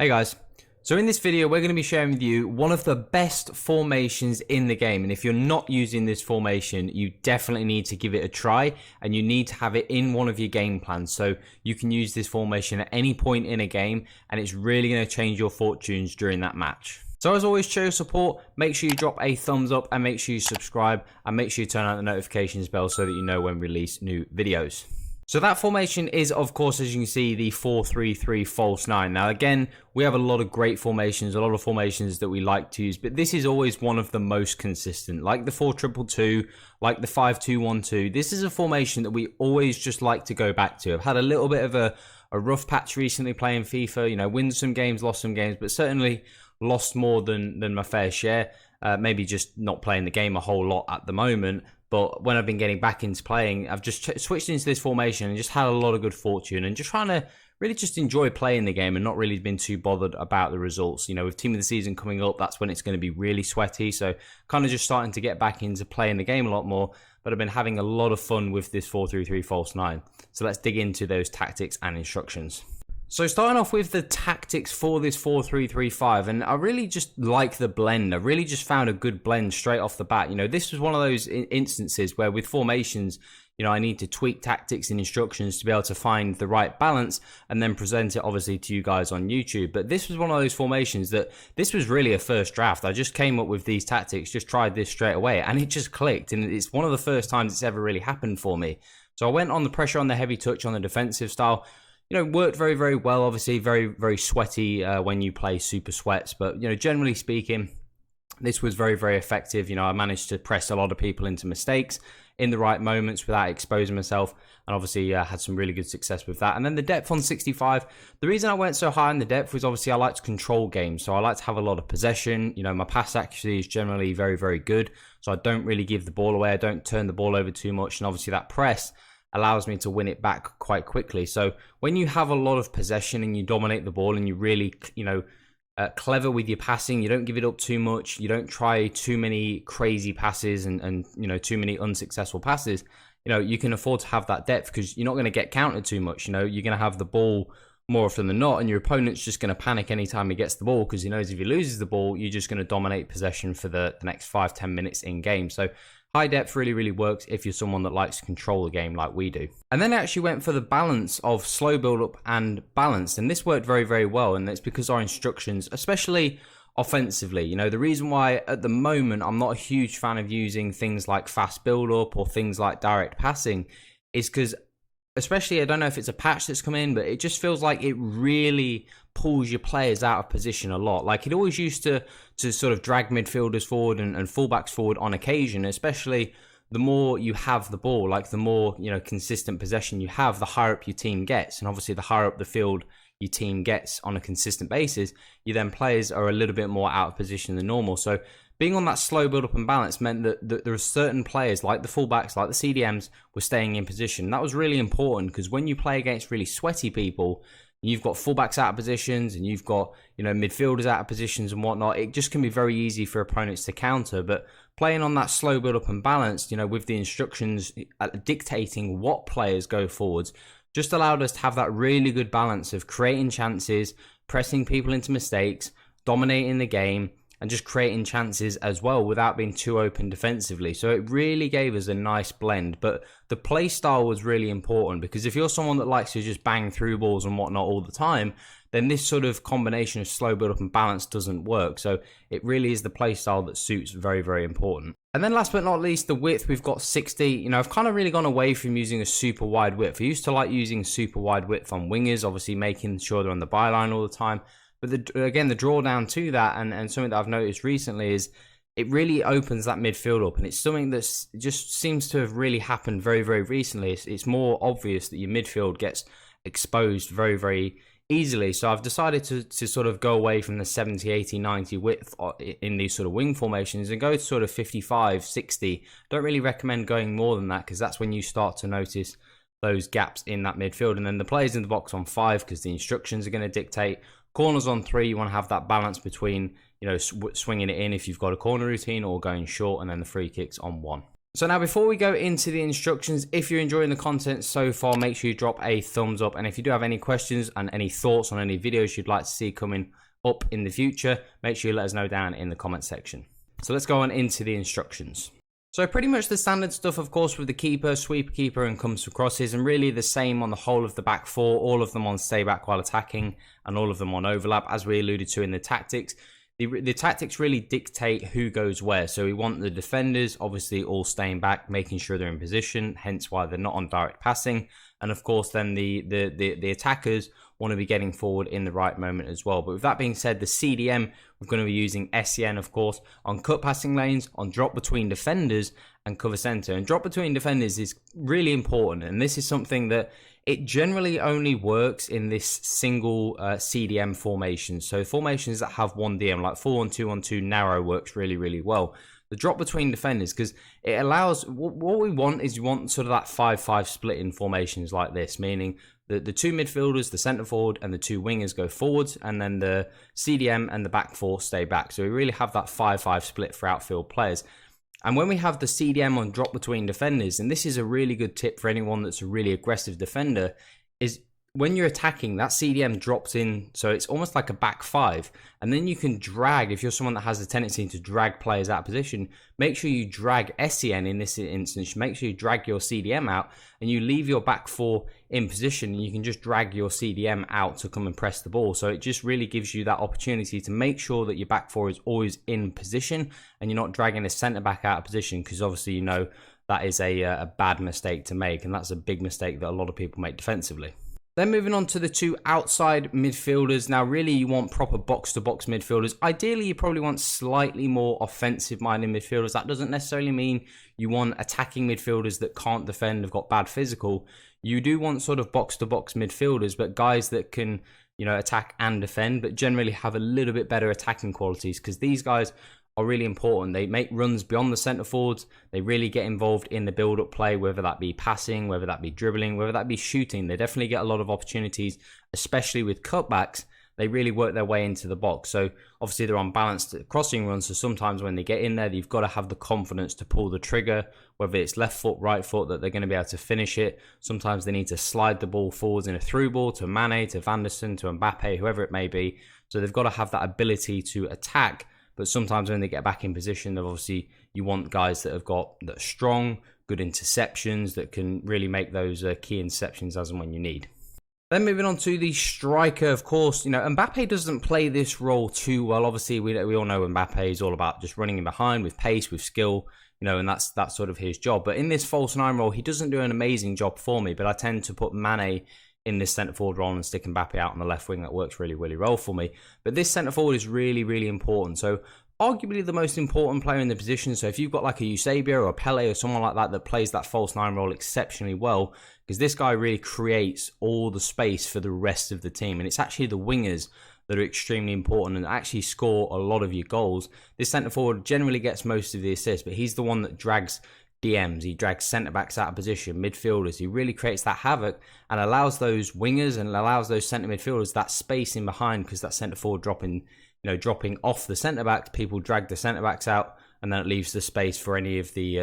Hey guys, so in this video we're going to be sharing with you one of the best formations in the game, and if you're not using this formation you definitely need to give it a try and you need to have it in one of your game plans so you can use this formation at any point in a game and it's really going to change your fortunes during that match. So as always, show your support, make sure you drop a thumbs up and make sure you subscribe and make sure you turn on the notifications bell so that you know when we release new videos. So that formation is, of course, as you can see, the 4-3-3 false 9. Now, again, we have a lot of great formations, a lot of formations that we like to use, but this is always one of the most consistent. Like the 4-2-2-2, like the 5-2-1-2. This is a formation that we always just like to go back to. I've had a little bit of a rough patch recently playing FIFA, you know, win some games, lost some games, but certainly lost more than my fair share. Maybe just not playing the game a whole lot at the moment. But when I've been getting back into playing, I've just switched into this formation and just had a lot of good fortune and just trying to really just enjoy playing the game and not really been too bothered about the results. You know, with Team of the Season coming up, that's when it's going to be really sweaty. So kind of just starting to get back into playing the game a lot more. But I've been having a lot of fun with this 4-3-3 false 9. So let's dig into those tactics and instructions. So starting off with the tactics for this 4-3-3-5, and I really just like the blend. I really just found a good blend straight off the bat. You know, this was one of those instances where with formations, you know, I need to tweak tactics and instructions to be able to find the right balance and then present it obviously to you guys on YouTube. But this was one of those formations that this was really a first draft. I just came up with these tactics, just tried this straight away and it just clicked. And it's one of the first times it's ever really happened for me. So I went on the pressure on the heavy touch on the defensive style. You know, worked very, very well. Obviously, very, very sweaty when you play super sweats. But, you know, generally speaking, this was very, very effective. You know, I managed to press a lot of people into mistakes in the right moments without exposing myself. And obviously, had some really good success with that. And then the depth on 65. The reason I went so high in the depth was obviously I like to control games. So I like to have a lot of possession. You know, my pass accuracy is generally very, very good. So I don't really give the ball away. I don't turn the ball over too much. And obviously that press allows me to win it back quite quickly. So when you have a lot of possession and you dominate the ball and you really, you know, clever with your passing, you don't give it up too much, you don't try too many crazy passes and you know, too many unsuccessful passes, you know, you can afford to have that depth because you're not going to get countered too much. You know, you're going to have the ball more often than not and your opponent's just going to panic anytime he gets the ball because he knows if he loses the ball, you're just going to dominate possession for the next 5-10 minutes in game. So high depth really, really works if you're someone that likes to control the game like we do. And then I actually went for the balance of slow build up and balanced. And this worked very, very well. And it's because our instructions, especially offensively, you know, the reason why at the moment I'm not a huge fan of using things like fast build up or things like direct passing is because especially, I don't know if it's a patch that's come in, but it just feels like it really pulls your players out of position a lot. Like it always used to sort of drag midfielders forward and fullbacks forward on occasion, especially the more you have the ball, like the more, you know, consistent possession you have, the higher up your team gets. And obviously the higher up the field your team gets on a consistent basis, you then players are a little bit more out of position than normal. So being on that slow build-up and balance meant that there are certain players, like the fullbacks, like the CDMs, were staying in position. That was really important because when you play against really sweaty people, you've got fullbacks out of positions and you've got, you know, midfielders out of positions and whatnot. It just can be very easy for opponents to counter. But playing on that slow build-up and balance, you know, with the instructions dictating what players go forwards, just allowed us to have that really good balance of creating chances, pressing people into mistakes, dominating the game, and just creating chances as well without being too open defensively. So it really gave us a nice blend. But the play style was really important because if you're someone that likes to just bang through balls and whatnot all the time, then this sort of combination of slow build up and balance doesn't work. So it really is the play style that suits very, very important. And then last but not least, the width, we've got 60. You know, I've kind of really gone away from using a super wide width. I used to like using super wide width on wingers, obviously making sure they're on the byline all the time. But again, the drawdown to that and something that I've noticed recently is it really opens that midfield up. And it's something that just seems to have really happened very, very recently. It's more obvious that your midfield gets exposed very, very easily. So I've decided to sort of go away from the 70, 80, 90 width in these sort of wing formations and go to sort of 55, 60. Don't really recommend going more than that because that's when you start to notice those gaps in that midfield. And then the players in the box on 5 because the instructions are going to dictate. Corners on 3, you want to have that balance between, you know, swinging it in if you've got a corner routine or going short, and then the free kicks on 1. So now before we go into the instructions, if you're enjoying the content so far, make sure you drop a thumbs up. And if you do have any questions and any thoughts on any videos you'd like to see coming up in the future, make sure you let us know down in the comment section. So let's go on into the instructions. So pretty much the standard stuff, of course, with the keeper, sweeper keeper, and comes to crosses, and really the same on the whole of the back four, all of them on stay back while attacking, and all of them on overlap, as we alluded to in the tactics. The tactics really dictate who goes where. So we want the defenders obviously all staying back, making sure they're in position, hence why they're not on direct passing. And of course then the attackers want to be getting forward in the right moment as well. But with that being said, the CDM, we're going to be using SEN, of course, on cut passing lanes, on drop between defenders, and cover center. And drop between defenders is really important, and this is something that it generally only works in this single CDM formation. So formations that have one DM, like 4-1-2-1-2 narrow, works really, really well. The drop between defenders, because it allows, what we want is you want sort of that 5-5 split in formations like this, meaning the two midfielders, the centre forward, and the two wingers go forwards, and then the CDM and the back four stay back. So we really have that 5-5 split for outfield players. And when we have the CDM on drop between defenders, and this is a really good tip for anyone that's a really aggressive defender, is when you're attacking, that CDM drops in, so it's almost like a back five. And then you can drag, if you're someone that has a tendency to drag players out of position, make sure you drag SEN in this instance, make sure you drag your CDM out, and you leave your back four in position, and you can just drag your CDM out to come and press the ball. So it just really gives you that opportunity to make sure that your back four is always in position, and you're not dragging a centre back out of position, because obviously you know that is a bad mistake to make, and that's a big mistake that a lot of people make defensively. Then moving on to the two outside midfielders. Now, really, you want proper box-to-box midfielders. Ideally, you probably want slightly more offensive-minded midfielders. That doesn't necessarily mean you want attacking midfielders that can't defend, have got bad physical. You do want sort of box-to-box midfielders, but guys that can, you know, attack and defend, but generally have a little bit better attacking qualities, because these guys are really important. They make runs beyond the centre forwards. They really get involved in the build-up play, whether that be passing, whether that be dribbling, whether that be shooting. They definitely get a lot of opportunities, especially with cutbacks. They really work their way into the box. So obviously they're on balanced crossing runs, so sometimes when they get in there, you've got to have the confidence to pull the trigger, whether it's left foot, right foot, that they're going to be able to finish it. Sometimes they need to slide the ball forwards in a through ball to Mane, to Van der Sar, to Mbappe, whoever it may be. So they've got to have that ability to attack. But sometimes when they get back in position, obviously you want guys that are strong, good interceptions, that can really make those key interceptions as and when you need. Then moving on to the striker, of course, you know, Mbappe doesn't play this role too well. Obviously, we all know Mbappe is all about just running in behind with pace, with skill, you know, and that's sort of his job. But in this false nine role, he doesn't do an amazing job for me, but I tend to put Mane in this centre forward role and stick Mbappe out on the left wing. That works really, really well for me. But this centre forward is really, really important. So arguably the most important player in the position. So if you've got like a Eusebio or a Pele or someone like that plays that false nine role exceptionally well, because this guy really creates all the space for the rest of the team. And it's actually the wingers that are extremely important and actually score a lot of your goals. This centre forward generally gets most of the assists, but he's the one that drags DMs, he drags centre-backs out of position, midfielders. He really creates that havoc and allows those wingers and allows those centre midfielders that space in behind, because that centre forward dropping off the centre-backs, people drag the centre-backs out, and then it leaves the space for any of the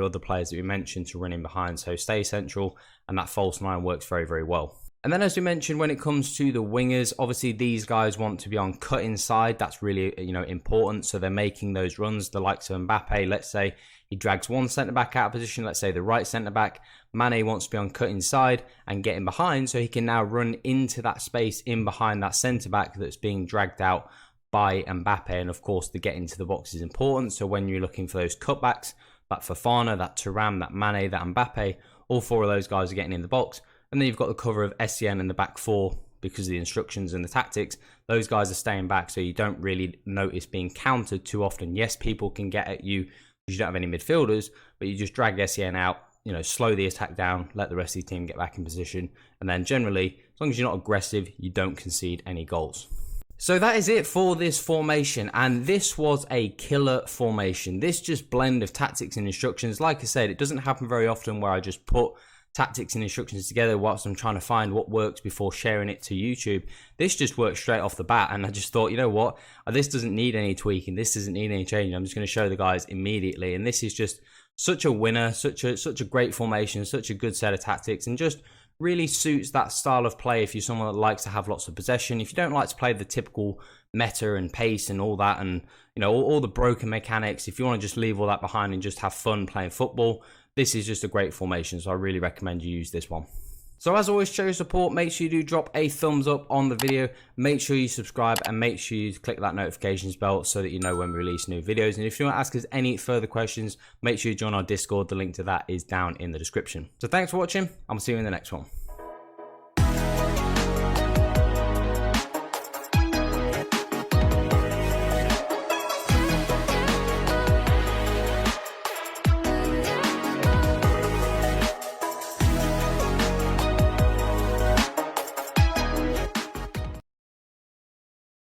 other players that we mentioned to run in behind. So stay central, and that false nine works very, very well. And then, as we mentioned, when it comes to the wingers, obviously these guys want to be on cut inside. That's really, important. So they're making those runs. The likes of Mbappe, let's say he drags one centre-back out of position, let's say the right centre-back. Mane wants to be on cut inside and get in behind, so he can now run into that space in behind that centre-back that's being dragged out by Mbappe. And of course, the get into the box is important. So when you're looking for those cutbacks, that Fofana, that Thuram, that Mane, that Mbappe, all four of those guys are getting in the box. And then you've got the cover of SEN in the back four, because of the instructions and the tactics. Those guys are staying back, so you don't really notice being countered too often. Yes, people can get at you because you don't have any midfielders, but you just drag SEN out, slow the attack down, let the rest of the team get back in position. And then generally, as long as you're not aggressive, you don't concede any goals. So that is it for this formation, and this was a killer formation. This just blend of tactics and instructions. Like I said, it doesn't happen very often where I just put tactics and instructions together whilst I'm trying to find what works before sharing it to YouTube. This just worked straight off the bat, and I just thought, you know what, this doesn't need any tweaking, this doesn't need any changing. I'm just going to show the guys immediately, and this is just such a winner, such a great formation, such a good set of tactics, and just really suits that style of play if you're someone that likes to have lots of possession. If you don't like to play the typical meta and pace and all that, and all the broken mechanics, if you want to just leave all that behind and just have fun playing football, this is just a great formation. So I really recommend you use this one. So as always, show your support. Make sure you do drop a thumbs up on the video. Make sure you subscribe and make sure you click that notifications bell so that you know when we release new videos. And if you want to ask us any further questions, make sure you join our Discord. The link to that is down in the description. So thanks for watching. I'll see you in the next one.